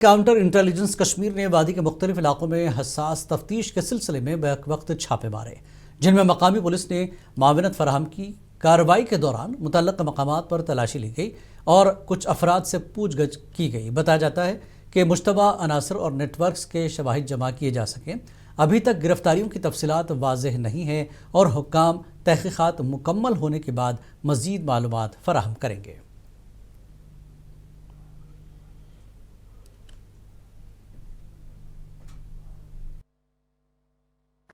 Counter intelligence Kashmir ने वादी के मुख्तलिफ इलाकों में हसास तफ्तीश के सिलसिले में बैक वक्त छापे मारे, जिनमें मकामी पुलिस ने माविनत फराहम की। कार्रवाई के दौरान मुतल्लक़ मकामात पर तलाशी ली गई और कुछ अफराद से पूछगछ की गई। बताया जाता है कि मुश्तबा अनासर और नेटवर्क्स के शवाहिद जमा किए जा सकें। अभी तक गिरफ्तारियों की तफसीलात वाज़ेह नहीं है और हुक्काम तहक़ीक़ात मुकम्मल होने के बाद मज़ीद मालूमात फराहम करेंगे।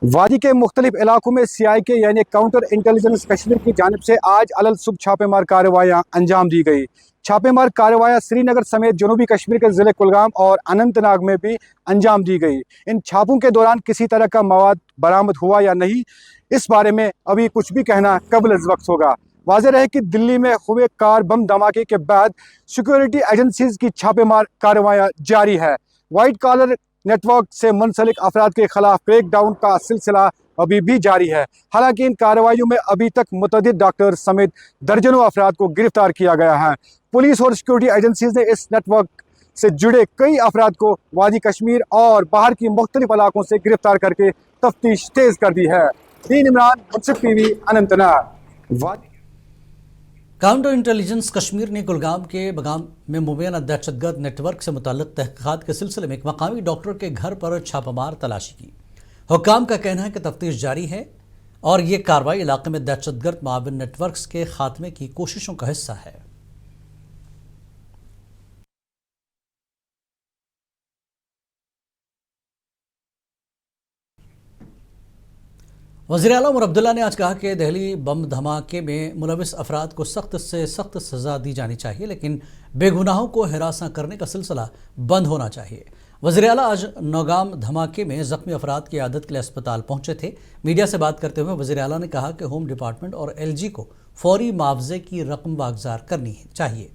वादी के मुख्तलिफ इलाकों में CI के यानी काउंटर इंटेलिजेंस कश्मीर की जानिब से आज अलल सुबह छापेमार कार्रवाइयाँ अंजाम दी गई। छापेमार कार्रवाइयाँ श्रीनगर समेत जनूबी कश्मीर के ज़िले कुलगाम और अनंतनाग में भी अंजाम दी गई। इन छापों के दौरान किसी तरह का मवाद बरामद हुआ या नहीं, इस बारे में अभी कुछ भी कहना कबल वक्त होगा। वाज़ेह रहे कि दिल्ली में हुए कार बम धमाके के बाद सिक्योरिटी एजेंसीज की छापेमार कार्रवाइयाँ जारी है। वाइट कॉलर नेटवर्क से मुंसलिक अफराद के खिलाफ क्रैकडाउन का सिलसिला अभी भी जारी है। हालांकि इन कार्रवाइयों में अभी तक मुतअद्दिद डॉक्टर समेत दर्जनों अफराद को गिरफ्तार किया गया है। पुलिस और सिक्योरिटी एजेंसीज ने इस नेटवर्क से जुड़े कई अफराद को वादी कश्मीर और बाहर की मुख्तलिफ इलाकों से गिरफ्तार करके तफ्तीश तेज कर दी है। Deen Imran, Munsif TV, Anantnag. Counter intelligence Kashmir ने कुलगाम के बगाम में मुबैना दहशतगर्द नेटवर्क से मुताल्लिक तहक़ीक़ात के सिलसिले में एक मकामी डॉक्टर के घर पर छापामार तलाशी की। हुक्काम का कहना है कि तफ्तीश जारी है और ये कार्रवाई इलाके में दहशतगर्द माविन नेटवर्क्स के खात्मे की कोशिशों का हिस्सा है। वज़ीर आला उमर अब्दुल्ला ने आज कहा कि दहली बम धमाके में मुलविस अफराद को सख्त से सख्त सज़ा दी जानी चाहिए, लेकिन बेगुनाहों को हिरासा करने का सिलसिला बंद होना चाहिए। वज़ीर आला आज नौगाम धमाके में ज़ख्मी अफराद की इयादत के लिए अस्पताल पहुंचे थे। मीडिया से बात करते हुए वज़ीर आला ने कहा कि होम डिपार्टमेंट और LG को फौरी मुआवजे की रकम वागजार करनी चाहिए।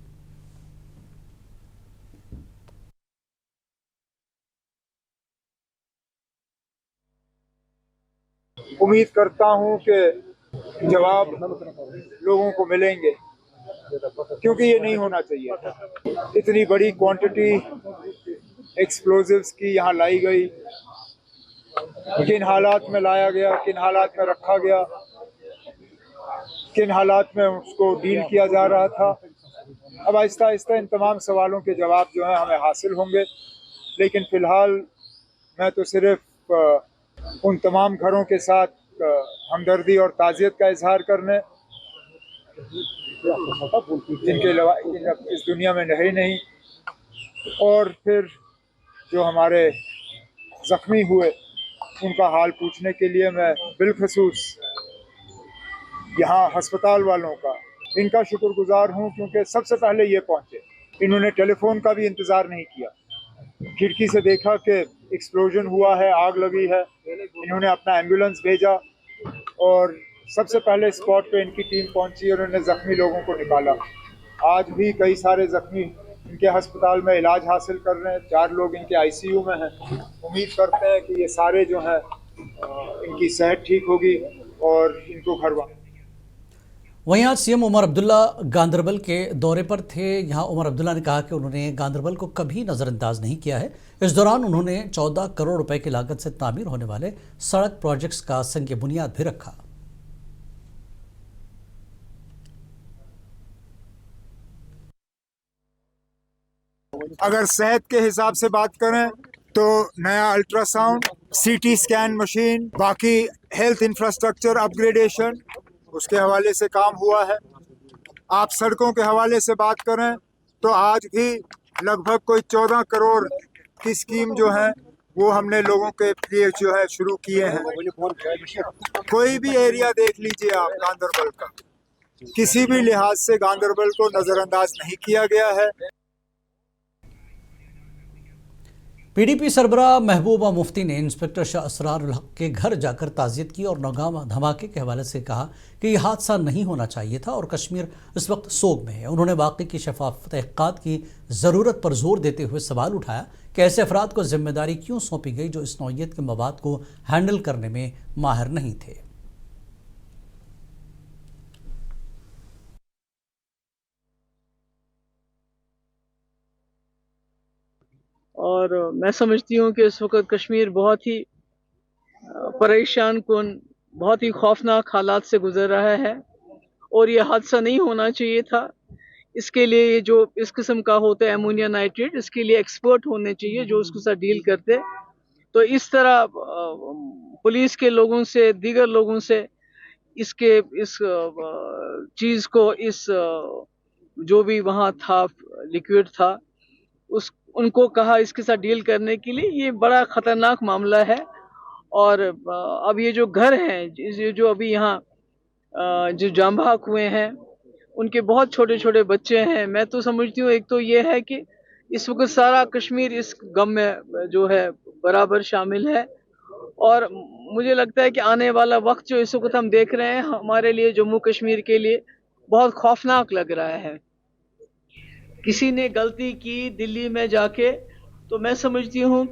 उम्मीद करता हूं कि जवाब लोगों को मिलेंगे, क्योंकि ये नहीं होना चाहिए। इतनी बड़ी क्वांटिटी एक्सप्लोजिव्स की यहाँ लाई गई, किन हालात में लाया गया, किन हालात में रखा गया, किन हालात में उसको डील किया जा रहा था। अब आहिस्ता आहिस्ता इन तमाम सवालों के जवाब जो हैं हमें हासिल होंगे, लेकिन फ़िलहाल मैं तो सिर्फ उन तमाम घरों के साथ हमदर्दी और ताज़ियत का इजहार करने, जिनके इस दुनिया में रहे नहीं, और फिर जो हमारे ज़ख्मी हुए उनका हाल पूछने के लिए मैं बिलखसूस यहाँ हस्पताल वालों का, इनका शुक्रगुजार हूँ, क्योंकि सबसे पहले ये पहुँचे। इन्होंने टेलीफोन का भी इंतज़ार नहीं किया, खिड़की से देखा कि एक्सप्लोजन हुआ है, आग लगी है, इन्होंने अपना एम्बुलेंस भेजा और सबसे पहले स्पॉट पे इनकी टीम पहुंची और उन्होंने ज़ख्मी लोगों को निकाला। आज भी कई सारे ज़ख्मी इनके अस्पताल में इलाज हासिल कर रहे हैं। 4 लोग इनके ICU में हैं। उम्मीद करते हैं कि ये सारे जो हैं इनकी सेहत ठीक होगी और इनको घर वापस। वहीं आज CM उमर अब्दुल्ला गांदरबल के दौरे पर थे। यहां उमर अब्दुल्ला ने कहा कि उन्होंने गांदरबल को कभी नज़रअंदाज नहीं किया है। इस दौरान उन्होंने 14 करोड़ रुपए की लागत से तामीर होने वाले सड़क प्रोजेक्ट्स का संग बुनियाद भी रखा। अगर सेहत के हिसाब से बात करें तो नया अल्ट्रासाउंड, CT स्कैन मशीन, बाकी हेल्थ इंफ्रास्ट्रक्चर अपग्रेडेशन, उसके हवाले से काम हुआ है। आप सड़कों के हवाले से बात करें तो आज भी लगभग कोई 14 करोड़ की स्कीम जो है वो हमने लोगों के लिए जो है शुरू किए हैं। कोई भी एरिया देख लीजिए आप गांदरबल का, किसी भी लिहाज से गांदरबल को नज़रअंदाज नहीं किया गया है। PDP सरबरा महबूबा मुफ्ती ने इंस्पेक्टर शाह असरारुल हक के घर जाकर ताज़ियत की और नौगाम धमाके के हवाले से कहा कि यह हादसा नहीं होना चाहिए था और कश्मीर इस वक्त सोग में है। उन्होंने वाक़ई की शफाफ तहक़ीक़ात की ज़रूरत पर जोर देते हुए सवाल उठाया कि ऐसे अफराद को जिम्मेदारी क्यों सौंपी गई जो इस नौइयत के मवाद को हैंडल करने में माहिर नहीं थे। और मैं समझती हूँ कि इस वक्त कश्मीर बहुत ही परेशान कुन, बहुत ही खौफनाक हालात से गुजर रहा है और ये हादसा नहीं होना चाहिए था। इसके लिए ये जो इस किस्म का होता है अमोनिया नाइट्रेट, इसके लिए एक्सपर्ट होने चाहिए जो उसके साथ डील करते। तो इस तरह पुलिस के लोगों से, दीगर लोगों से इसके इस चीज़ को, इस जो भी वहाँ था लिक्विड था, उनको कहा इसके साथ डील करने के लिए। ये बड़ा ख़तरनाक मामला है। और अब ये जो घर हैं, जो अभी यहाँ जो जाम बहक हुए हैं, उनके बहुत छोटे छोटे बच्चे हैं। मैं तो समझती हूँ एक तो ये है कि इस वक्त सारा कश्मीर इस गम में जो है बराबर शामिल है। और मुझे लगता है कि आने वाला वक्त जो इस वक्त हम देख रहे हैं, हमारे लिए जम्मू कश्मीर के लिए बहुत खौफनाक लग रहा है। किसी ने गलती की दिल्ली में जाके, तो मैं समझती हूँ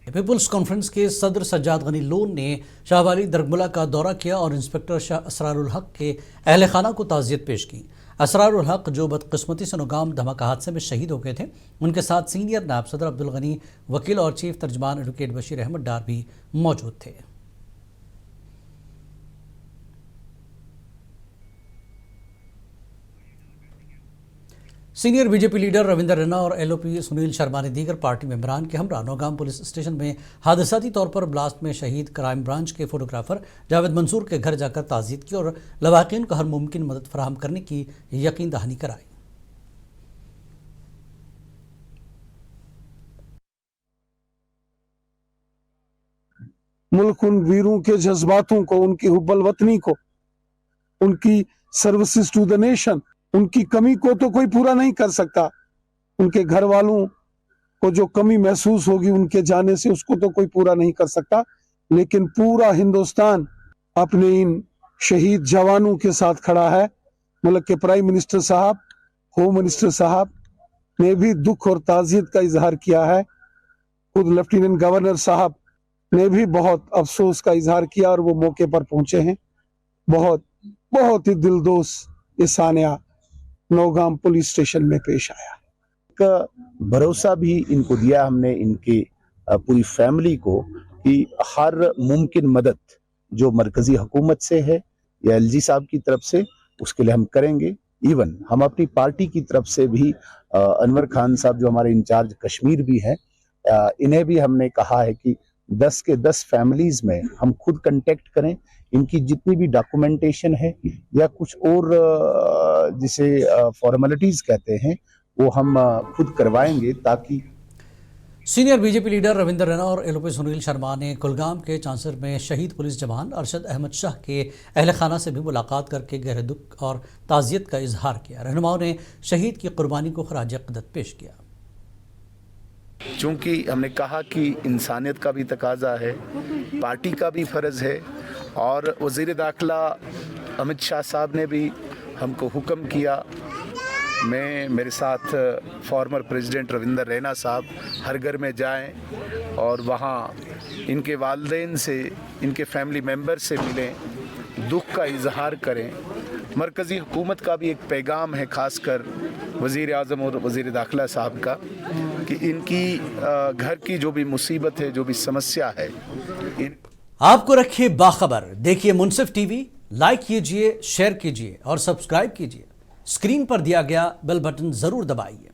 पीपुल्स कॉन्फ्रेंस के सदर सज्जाद गनी लोन ने शाहवाली दरगमुला का दौरा किया और इंस्पेक्टर शाह असरारुल हक के अहल खाना को ताज़ियत पेश की। असरारुल हक जो बदकिस्मती से नौगाम धमाका हादसे में शहीद हो गए थे, उनके साथ सीनियर नायब सदर अब्दुल गनी, वकील और चीफ तर्जमान एडवोकेट बशीर अहमद डार भी मौजूद थे। Senior BJP leader Ravinder Raina और एलओपी सुनील शर्मा ने दीगर पार्टी मेंबरान के हमरा नौगाम पुलिस स्टेशन में हादसाती तौर पर ब्लास्ट में शहीद क्राइम ब्रांच के फोटोग्राफर जावेद मंसूर के घर जाकर ताज़ियत की और लवाकिन को हर मुमकिन मदद फराहम करने की यकीन दहानी कराई। मुल्क उन वीरों के जज्बातों को, उनकी हुब्बल वतनी को, उनकी सर्विसेज टू द नेशन, उनकी कमी को तो कोई पूरा नहीं कर सकता। उनके घर वालों को जो कमी महसूस होगी उनके जाने से, उसको तो कोई पूरा नहीं कर सकता। लेकिन पूरा हिंदुस्तान अपने इन शहीद जवानों के साथ खड़ा है। मुल्क के प्राइम मिनिस्टर साहब, होम मिनिस्टर साहब ने भी दुख और ताज़ियत का इजहार किया है। खुद लेफ्टिनेंट गवर्नर साहब ने भी बहुत अफसोस का इजहार किया और वो मौके पर पहुंचे हैं। बहुत बहुत ही दिलदोज ये सानिया नौगाम पुलिस स्टेशन में पेश आया। का भरोसा भी इनको दिया हमने, इनकी पूरी फैमिली को, कि हर मुमकिन मदद जो मरकजी हुकूमत से है या एलजी साहब की तरफ से, उसके लिए हम करेंगे। इवन हम अपनी पार्टी की तरफ से भी अनवर खान साहब जो हमारे इंचार्ज कश्मीर भी हैं, इन्हें भी हमने कहा है कि 10 के 10 फैमिलीज में हम खुद कांटेक्ट करें। इनकी जितनी भी डॉक्यूमेंटेशन है या कुछ और जिसे फॉर्मेलिटीज कहते हैं, वो हम खुद करवाएंगे ताकि। Senior BJP leader Ravinder Raina और एलओपी सुनील शर्मा ने कुलगाम के चांसर में शहीद पुलिस जवान अरशद अहमद शाह के अहल खाना से भी मुलाकात करके गहरे दुख और ताज़ियत का इजहार किया। रहनुमाओं ने शहीद की कुर्बानी को खराज अक़ीदत पेश किया। चूंकि हमने कहा कि इंसानियत का भी तकाजा है, पार्टी का भी फ़र्ज़ है, और वज़ीर दाखिला अमित शाह साहब ने भी हमको हुक्म किया, मैं मेरे साथ फॉर्मर प्रेसिडेंट रविंदर रैना साहब हर घर में जाएं और वहाँ इनके वालिदैन से, इनके फैमिली मेम्बर से मिलें, दुख का इजहार करें। मरकज़ी हुकूमत का भी एक पैगाम है, ख़ासकर वज़ीर आज़म और वज़ीर दाखिला साहब का, कि इनकी घर की जो भी मुसीबत है, जो भी समस्या है, आपको रखिए बाखबर। देखिए मुनसिफ टीवी, लाइक कीजिए, शेयर कीजिए और सब्सक्राइब कीजिए। स्क्रीन पर दिया गया बेल बटन जरूर दबाइए।